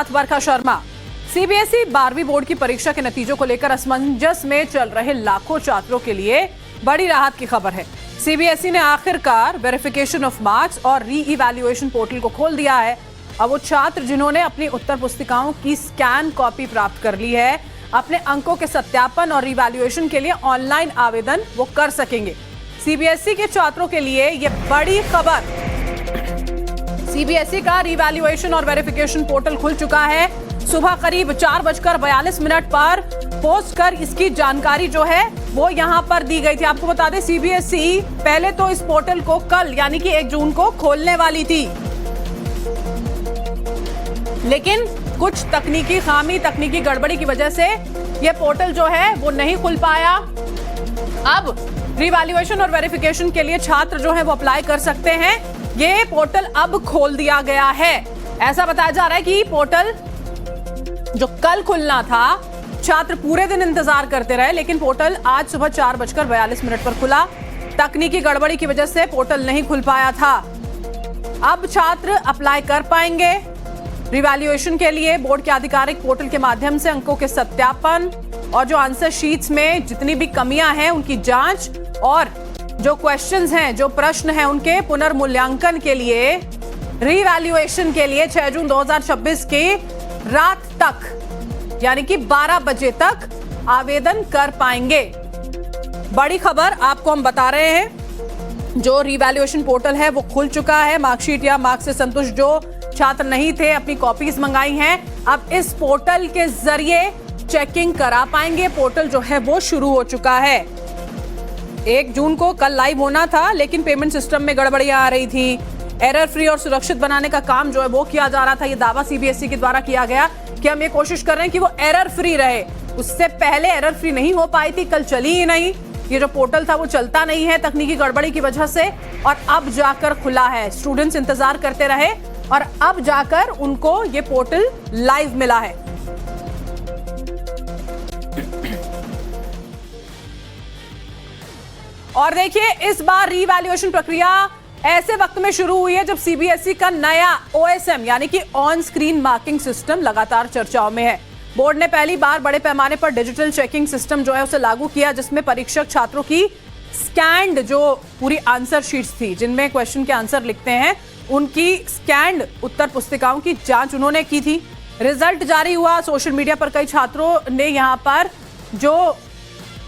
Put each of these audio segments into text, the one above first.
साथ बरखा शर्मा। सीबीएसई 12वीं बोर्ड की परीक्षा के नतीजों को लेकर असमंजस में चल रहे लाखों छात्रों के लिए बड़ी राहत की खबर है। सीबीएसई ने आखिरकार वेरिफिकेशन ऑफ मार्क्स और री इवैल्यूएशन पोर्टल को खोल दिया है। अब वो छात्र जिन्होंने अपनी उत्तर पुस्तिकाओं की स्कैन कॉपी प्राप्त कर ली है, अपने अंकों के सत्यापन और रिवैल्यूएशन के लिए ऑनलाइन आवेदन वो कर सकेंगे। सीबीएसई के छात्रों के लिए यह बड़ी खबर। सीबीएसई का रिवैल्यूएशन और वेरिफिकेशन पोर्टल खुल चुका है। सुबह करीब 4:42 पर पोस्ट कर इसकी जानकारी जो है वो यहां पर दी गई थी। आपको बता दें, सीबीएसई पहले तो इस पोर्टल को कल यानी कि 1 जून को खोलने वाली थी, लेकिन कुछ तकनीकी गड़बड़ी की वजह से यह पोर्टल जो है वो नहीं खुल पाया। अब रिवैल्यूएशन और वेरिफिकेशन के लिए छात्र जो है वो अप्लाई कर सकते हैं। ये पोर्टल अब खोल दिया गया है। ऐसा बताया जा रहा है कि पोर्टल जो कल खुलना था, छात्र पूरे दिन इंतजार करते रहे, लेकिन पोर्टल आज सुबह 4:42 पर खुला। तकनीकी गड़बड़ी की वजह से पोर्टल नहीं खुल पाया था। अब छात्र अप्लाई कर पाएंगे रिवैल्यूएशन के लिए। बोर्ड के आधिकारिक पोर्टल के माध्यम से अंकों के सत्यापन और जो आंसर शीट्स में जितनी भी कमियां हैं उनकी जांच और जो क्वेश्चंस हैं, जो प्रश्न हैं, उनके पुनर्मूल्यांकन के लिए, रिवैल्यूएशन के लिए 6 जून 2026 की रात तक यानी कि 12 बजे तक आवेदन कर पाएंगे। बड़ी खबर आपको हम बता रहे हैं। जो रिवैल्यूएशन पोर्टल है वो खुल चुका है। मार्कशीट या मार्क्स से संतुष्ट जो छात्र नहीं थे, अपनी कॉपीज मंगाई हैं, अब इस पोर्टल के जरिए चेकिंग करा पाएंगे। पोर्टल जो है वो शुरू हो चुका है। 1 जून को कल लाइव होना था, लेकिन पेमेंट सिस्टम में गड़बड़ियां आ रही थी। एरर फ्री और सुरक्षित बनाने का काम जो है वो किया जा रहा था। ये दावा सीबीएसई के द्वारा किया गया कि हम ये कोशिश कर रहे हैं कि वो एरर फ्री रहे। उससे पहले एरर फ्री नहीं हो पाई थी, कल चली ही नहीं। ये जो पोर्टल था वो चलता नहीं है तकनीकी गड़बड़ी की वजह से, और अब जाकर खुला है। स्टूडेंट्स इंतजार करते रहे और अब जाकर उनको ये पोर्टल लाइव मिला है। और देखिए, इस बार रीवैल्यूएशन प्रक्रिया ऐसे वक्त में शुरू हुई है जब सीबीएसई का नया ओएसएम यानी कि ऑन स्क्रीन मार्किंग सिस्टम लगातार चर्चाओं में है। बोर्ड ने पहली बार बड़े पैमाने पर डिजिटल चेकिंग सिस्टम जो है उसे लागू किया, जिसमें परीक्षक छात्रों की स्कैन्ड जो पूरी आंसर शीट्स थी, जिनमें क्वेश्चन के आंसर लिखते हैं, उनकी स्कैन्ड उत्तर पुस्तिकाओं की जांच उन्होंने की थी। रिजल्ट जारी हुआ। सोशल मीडिया पर कई छात्रों ने यहां पर जो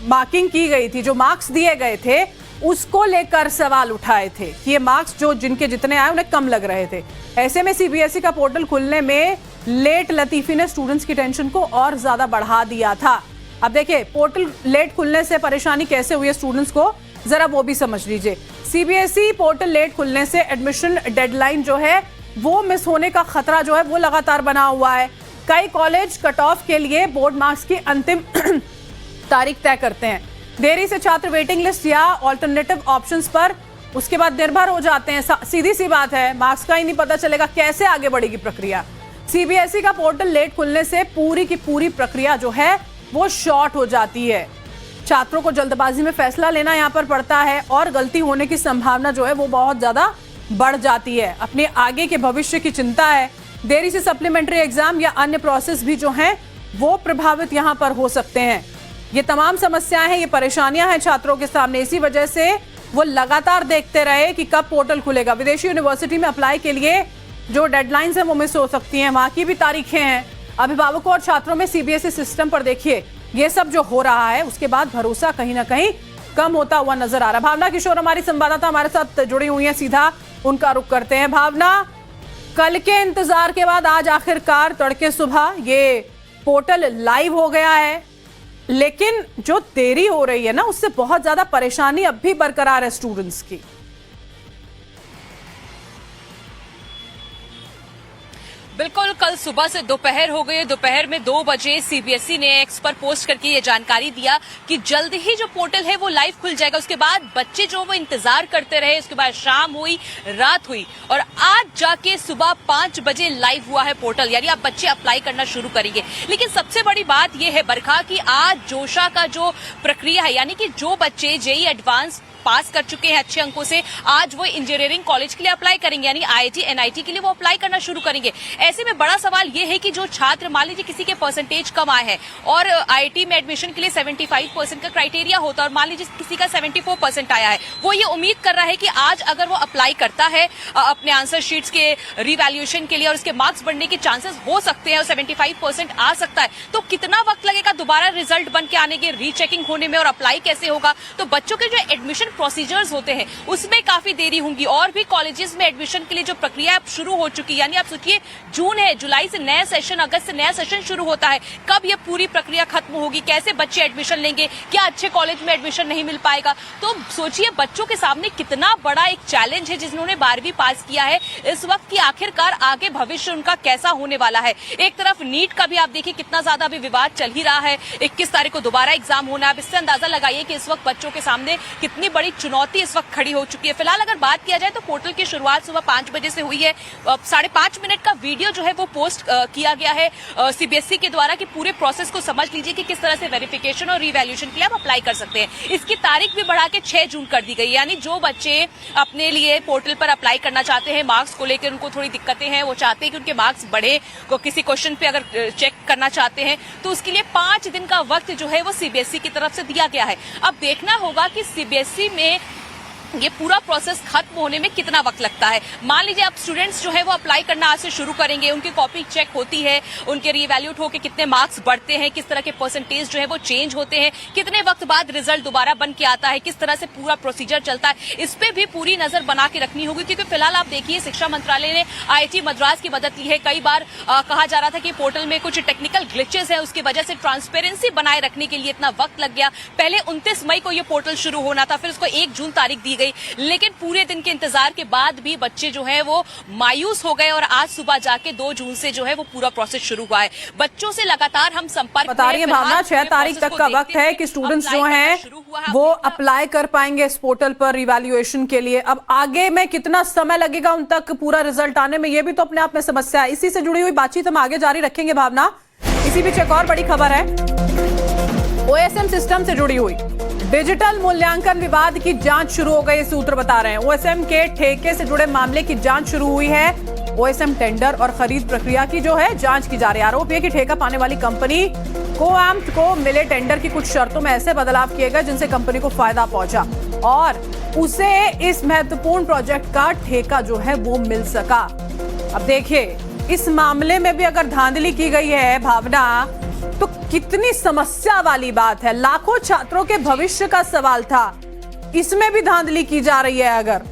मार्किंग की गई थी, जो मार्क्स दिए गए थे, उसको लेकर सवाल उठाए थे कि ये मार्क्स जो जिनके जितने आए उन्हें कम लग रहे थे। ऐसे में सीबीएसई का पोर्टल खुलने में लेट लतीफी ने स्टूडेंट्स की टेंशन को और ज्यादा बढ़ा दिया था। अब देखिए, पोर्टल लेट खुलने से परेशानी कैसे हुई है स्टूडेंट्स को, जरा वो भी समझ लीजिए। सीबीएसई पोर्टल लेट खुलने से एडमिशन डेडलाइन जो है वो मिस होने का खतरा जो है वो लगातार बना हुआ है। कई कॉलेज कट ऑफ के लिए बोर्ड मार्क्स की अंतिम तारीख तय करते हैं। देरी से छात्र वेटिंग लिस्ट या ऑल्टरनेटिव ऑप्शंस पर उसके बाद निर्भर हो जाते हैं। सीधी सी बात है, मार्क्स का ही नहीं पता चलेगा कैसे आगे बढ़ेगी प्रक्रिया। सीबीएसई का पोर्टल लेट खुलने से पूरी की पूरी प्रक्रिया जो है वो शॉर्ट हो जाती है। छात्रों को जल्दबाजी में फैसला लेना यहाँ पर पड़ता है और गलती होने की संभावना जो है वो बहुत ज्यादा बढ़ जाती है। अपने आगे के भविष्य की चिंता है। देरी से सप्लीमेंट्री एग्जाम या अन्य प्रोसेस भी जो है वो प्रभावित यहाँ पर हो सकते हैं। ये तमाम समस्याएं हैं, ये परेशानियां हैं छात्रों के सामने। इसी वजह से वो लगातार देखते रहे कि कब पोर्टल खुलेगा। विदेशी यूनिवर्सिटी में अप्लाई के लिए जो डेडलाइंस हैं वो मिस हो सकती हैं, वहां की भी तारीखें हैं। अभिभावकों और छात्रों में सीबीएसई सिस्टम पर देखिए ये सब जो हो रहा है, उसके बाद भरोसा कहीं ना कहीं कम होता हुआ नजर आ रहा है। भावना किशोर हमारी संवाददाता हमारे साथ जुड़ी हुई है, सीधा उनका रुख करते हैं। भावना, कल के इंतजार के बाद आज आखिरकार तड़के सुबह ये पोर्टल लाइव हो गया है, लेकिन जो देरी हो रही है ना, उससे बहुत ज्यादा परेशानी अब भी बरकरार है स्टूडेंट्स की। बिल्कुल, कल सुबह से दोपहर हो गई। दोपहर में 2 बजे सीबीएसई ने एक्स पर पोस्ट करके ये जानकारी दिया कि जल्द ही जो पोर्टल है वो लाइव खुल जाएगा। उसके बाद बच्चे जो वो इंतजार करते रहे, उसके बाद शाम हुई, रात हुई और आज जाके सुबह 5 बजे लाइव हुआ है पोर्टल, यानी अब बच्चे अप्लाई करना शुरू करेंगे। लेकिन सबसे बड़ी बात यह है बरखा कि आज जोशा का जो प्रक्रिया है, यानी कि जो बच्चे जेईई एडवांस पास कर चुके हैं अच्छे अंकों से, आज वो इंजीनियरिंग कॉलेज के लिए अप्लाई करेंगे, यानी IIT NIT के लिए वो अप्लाई करना शुरू करेंगे। ऐसे में बड़ा सवाल ये है कि जो छात्र, मान लीजिए किसी के परसेंटेज कम आए हैं और IIT में एडमिशन के लिए 75% का क्राइटेरिया होता है और मान लीजिए किसी का 74% आया है, वो ये उम्मीद कर रहा है कि आज अगर वो अप्लाई करता है अपने आंसर शीट्स के रिवैल्यूएशन के लिए और उसके मार्क्स बढ़ने के चांसेस हो सकते हैं और 75% आ सकता है, तो कितना वक्त लगेगा दोबारा रिजल्ट बन के आने के, रीचेकिंग होने में, और अप्लाई कैसे होगा। तो बच्चों के जो एडमिशन प्रोसीजर्स होते हैं उसमें काफी देरी होगी। और भी कॉलेजेस में एडमिशन के लिए जो प्रक्रिया अब शुरू हो चुकी है, यानी आप सोचिए जून है, जुलाई से नया सेशन, अगस्त से नया सेशन शुरू होता है, कब ये पूरी प्रक्रिया खत्म होगी, कैसे बच्चे एडमिशन लेंगे, क्या अच्छे कॉलेज में एडमिशन नहीं मिल पाएगा। तो सोचिए बच्चों के सामने कितना बड़ा एक चैलेंज है जिन्होंने 12वीं पास किया है इस वक्त, की आखिरकार आगे भविष्य उनका कैसा होने वाला है। एक तरफ नीट का भी आप देखिए कितना ज्यादा अभी विवाद चल ही रहा है, 21 तारीख को दोबारा एग्जाम होना है। अब इससे अंदाजा लगाइए कि इस वक्त बच्चों के सामने कितनी बड़ी चुनौती इस वक्त खड़ी हो चुकी है। फिलहाल अगर बात किया जाए तो पोर्टल की शुरुआत सुबह 5 बजे से हुई है। 5.5 मिनट का वीडियो जो है वो पोस्ट किया गया है CBSE के द्वारा कि पूरे प्रोसेस को समझ लीजिए कि किस तरह से वेरिफिकेशन और रिवैल्यूएशन के लिए आप अप्लाई कर सकते हैं। इसकी तारीख भी बढ़ा के 6 जून कर दी गई, यानी जो बच्चे अपने लिए पोर्टल पर अप्लाई करना चाहते हैं, मार्क्स को लेकर उनको थोड़ी दिक्कतें हैं, वो चाहते हैं कि उनके मार्क्स बढ़े, को किसी क्वेश्चन पे अगर चेक करना चाहते हैं तो उसके लिए 5 दिन का वक्त जो है वो CBSE की तरफ से दिया गया है। अब देखना होगा कि CBSE में ये पूरा प्रोसेस खत्म होने में कितना वक्त लगता है। मान लीजिए अब स्टूडेंट्स जो है वो अप्लाई करना आज से शुरू करेंगे, उनकी कॉपी चेक होती है, उनके रीवैल्यूट होकर कितने मार्क्स बढ़ते हैं, किस तरह के परसेंटेज जो है वो चेंज होते हैं, कितने वक्त बाद रिजल्ट दोबारा बन के आता है, किस तरह से पूरा प्रोसीजर चलता है, इस पे भी पूरी नजर बना के रखनी होगी। क्योंकि फिलहाल आप देखिए शिक्षा मंत्रालय ने IIT मद्रास की मदद ली है। कई बार कहा जा रहा था कि पोर्टल में कुछ टेक्निकल ग्लिचेस है, उसकी वजह से ट्रांसपेरेंसी बनाए रखने के लिए इतना वक्त लग गया। पहले 29 मई को ये पोर्टल शुरू होना था, फिर उसको 1 जून तारीख दी गई, लेकिन पूरे दिन के इंतजार के बाद भी बच्चे जो है वो मायूस हो गए और आज सुबह जाके 2 जून से जो है वो पूरा प्रोसेस शुरू हुआ है। बच्चों से लगातार हम संपर्क बता रही है भावना, 6 तारीख तक का वक्त है कि स्टूडेंट्स जो हैं वो अप्लाई कर पाएंगे इस पोर्टल पर रिवैल्यूएशन के लिए। अब आगे में कितना समय लगेगा उन तक पूरा रिजल्ट आने में, ये भी तो अपने आप में समस्या है। इसी से जुड़ी हुई बातचीत हम आगे जारी रखेंगे भावना। इसी बीच एक और बड़ी खबर है OSM सिस्टम से जुड़ी हुई। डिजिटल मूल्यांकन विवाद की जांच शुरू हो गई, सूत्र बता रहे हैं। OSM के ठेके से जुड़े मामले की जांच शुरू हुई है। OSM टेंडर और खरीद प्रक्रिया की जो है जांच की जा रही है। आरोप है कि ठेका पाने वाली कंपनी कोएम्प्ट को मिले टेंडर की कुछ शर्तों में ऐसे बदलाव किए गए जिनसे कंपनी को फायदा पहुंचा और उसे इस महत्वपूर्ण प्रोजेक्ट का ठेका जो है वो मिल सका। अब देखिए इस मामले में भी अगर धांधली की गई है भावना, तो कितनी समस्या वाली बात है। लाखों छात्रों के भविष्य का सवाल था, इसमें भी धांधली की जा रही है अगर।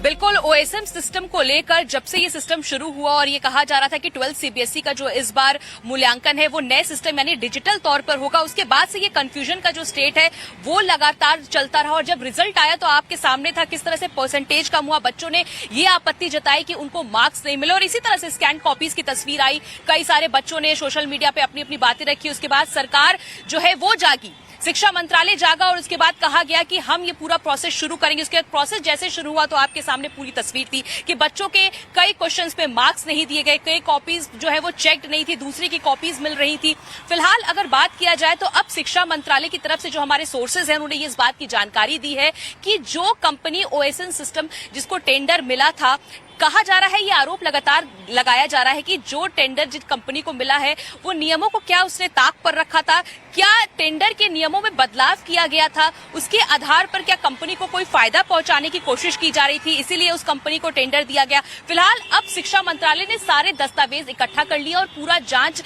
बिल्कुल OSM सिस्टम को लेकर जब से ये सिस्टम शुरू हुआ और ये कहा जा रहा था कि 12 CBSE का जो इस बार मूल्यांकन है वो नए सिस्टम यानी डिजिटल तौर पर होगा, उसके बाद से ये कंफ्यूजन का जो स्टेट है वो लगातार चलता रहा। और जब रिजल्ट आया तो आपके सामने था किस तरह से परसेंटेज कम हुआ, बच्चों ने ये आपत्ति जताई कि उनको मार्क्स नहीं मिले और इसी तरह से स्कैन कॉपीज की तस्वीर आई। कई सारे बच्चों ने सोशल मीडिया पे अपनी अपनी बातें रखी। उसके बाद सरकार जो है वो जागी, शिक्षा मंत्रालय जागा और उसके बाद कहा गया कि हम ये पूरा प्रोसेस शुरू करेंगे। उसके बाद प्रोसेस जैसे शुरू हुआ तो आपके सामने पूरी तस्वीर थी कि बच्चों के कई क्वेश्चंस पे मार्क्स नहीं दिए गए, कई कॉपीज जो है वो चेक्ड नहीं थी, दूसरे की कॉपीज मिल रही थी। फिलहाल अगर बात किया जाए तो अब शिक्षा मंत्रालय की तरफ से जो हमारे सोर्सेज हैं उन्होंने इस बात की जानकारी दी है कि जो कंपनी OSM सिस्टम जिसको टेंडर मिला था, कहा जा रहा है, ये आरोप लगातार लगाया जा रहा है कि जो टेंडर जिस कंपनी को मिला है वो नियमों को क्या उसने ताक पर रखा था, क्या टेंडर के नियमों में बदलाव किया गया था, उसके आधार पर क्या कंपनी को कोई फायदा पहुंचाने की कोशिश की जा रही थी, इसीलिए उस कंपनी को टेंडर दिया गया। फिलहाल अब शिक्षा मंत्रालय ने सारे दस्तावेज इकट्ठा कर लिया और पूरा जांच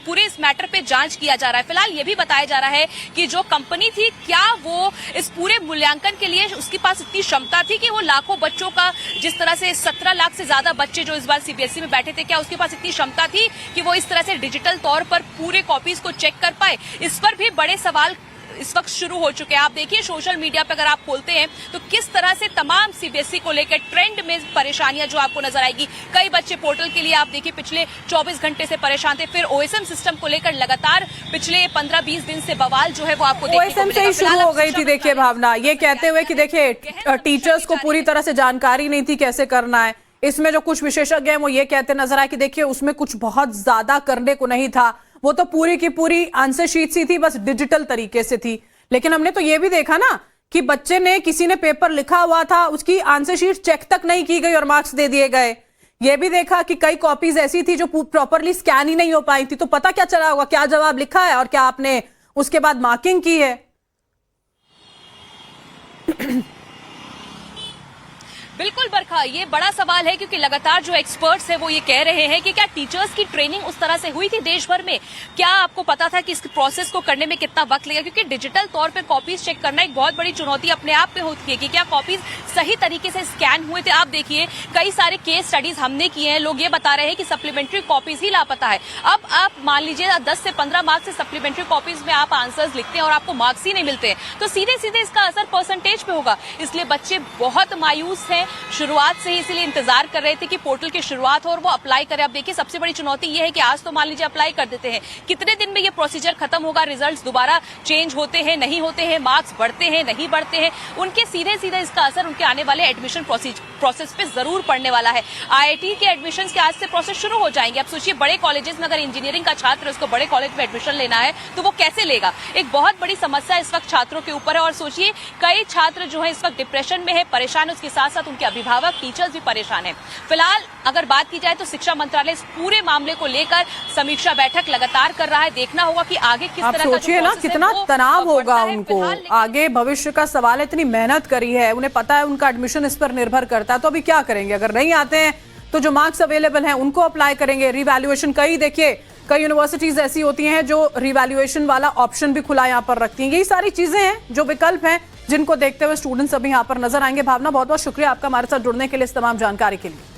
पूरे इस मैटर पे जांच किया जा रहा है। फिलहाल ये भी बताया जा रहा है कि जो कंपनी थी क्या वो इस पूरे मूल्यांकन के लिए उसके पास इतनी क्षमता थी कि वो लाखों बच्चों का, जिस तरह से 17 लाख से ज्यादा बच्चे जो इस बार CBSE में बैठे थे, क्या उसके पास इतनी क्षमता थी कि वो इस तरह से डिजिटल तौर पर पूरे कॉपीज को चेक कर पाए। इस पर भी बड़े सवाल इस वक्त शुरू हो चुके हैं। आप देखिए सोशल मीडिया पे अगर आप खोलते हैं तो किस तरह से तमाम CBSE को लेकर ट्रेंड में परेशानियां जो आपको नजर आएगी। कई बच्चे पोर्टल के लिए आप देखिए पिछले 24 घंटे से परेशान थे। फिर OSM सिस्टम को लेकर लगातार पिछले 15-20 दिन से बवाल जो है वो आपको देखने को मिलेगा। OSM से ही शुरू हो गई थी देखिए भावना, ये कहते हुए कि देखिए टीचर्स को पूरी तरह से जानकारी नहीं थी कैसे करना है। इसमें जो कुछ विशेषज्ञ हैं वो ये कहते नजर आए कि देखिए उसमें कुछ बहुत ज्यादा करने को नहीं था, वो तो पूरी की पूरी आंसर शीट सी थी, बस डिजिटल तरीके से थी। लेकिन हमने तो ये भी देखा ना कि बच्चे ने, किसी ने पेपर लिखा हुआ था, उसकी आंसर शीट चेक तक नहीं की गई और मार्क्स दे दिए गए। ये भी देखा कि कई कॉपीज ऐसी थी जो प्रॉपरली स्कैन ही नहीं हो पाई थी। तो पता क्या चला होगा क्या जवाब लिखा है और क्या आपने उसके बाद मार्किंग की है। बिल्कुल बरखा, ये बड़ा सवाल है क्योंकि लगातार जो एक्सपर्ट्स हैं वो ये कह रहे हैं कि क्या टीचर्स की ट्रेनिंग उस तरह से हुई थी देश भर में? क्या आपको पता था कि इस प्रोसेस को करने में कितना वक्त लगेगा? क्योंकि डिजिटल तौर पे कॉपीज चेक करना एक बहुत बड़ी चुनौती अपने आप में होती है कि क्या कॉपीज सही तरीके से स्कैन हुए थे। आप देखिए, कई सारे केस स्टडीज हमने किए हैं, लोग ये बता रहे हैं कि सप्लीमेंट्री कॉपीज ही लापता है। अब आप मान लीजिए 10 से 15 मार्क्स से सप्लीमेंट्री कॉपीज में आप आंसर्स लिखते हैं और आपको मार्क्स ही नहीं मिलते हैं, तो सीधे सीधे इसका असर परसेंटेज पे होगा। इसलिए बच्चे बहुत मायूस हैं, शुरुआत से ही इसलिए इंतजार कर रहे थे कि पोर्टल की शुरुआत हो और वो अप्लाई करें। अब देखिए, सबसे बड़ी चुनौती ये है कि आज तो मान लीजिए अप्लाई कर देते हैं, कितने दिन में ये प्रोसीजर खत्म होगा? रिजल्ट्स दोबारा चेंज होते हैं, नहीं होते हैं, मार्क्स बढ़ते हैं, नहीं बढ़ते हैं, उनके सीधे सीधे इसका असर उनके आने वाले एडमिशन प्रोसेस पे जरूर पड़ने वाला है। आईआईटी के एडमिशन के आज से प्रोसेस शुरू हो जाएंगे। अब सोचिए, बड़े कॉलेजेस में अगर इंजीनियरिंग का छात्र उसको बड़े कॉलेज में एडमिशन लेना है तो वो कैसे लेगा? एक बहुत बड़ी समस्या इस वक्त छात्रों के ऊपर है। और सोचिए, कई छात्र जो है इस वक्त डिप्रेशन में है, परेशान है, उसके साथ साथ उनके अभिभावक, टीचर्स भी परेशान हैं। फिलहाल अगर बात की जाए तो शिक्षा मंत्रालय इस पूरे मामले को लेकर समीक्षा बैठक लगातार कर रहा है। देखना होगा कि आगे किस तरह का सोचिए ना कितना तनाव होगा उनको, आगे भविष्य का सवाल है। इतनी मेहनत करी है, उन्हें पता है उनका एडमिशन इस पर निर्भर करता है, तो अभी क्या करेंगे? अगर नहीं आते हैं तो जो मार्क्स अवेलेबल हैं उनको अप्लाई करेंगे। रिवैल्यूएशन, कई देखिए कई यूनिवर्सिटीज ऐसी होती हैं जो रिवैल्यूएशन वाला ऑप्शन भी खुला यहाँ पर रखती हैं। यही सारी चीजें हैं जो विकल्प हैं जिनको देखते हुए स्टूडेंट्स अभी यहाँ पर नजर आएंगे। भावना, बहुत बहुत शुक्रिया आपका हमारे साथ जुड़ने के लिए, इस तमाम जानकारी के लिए।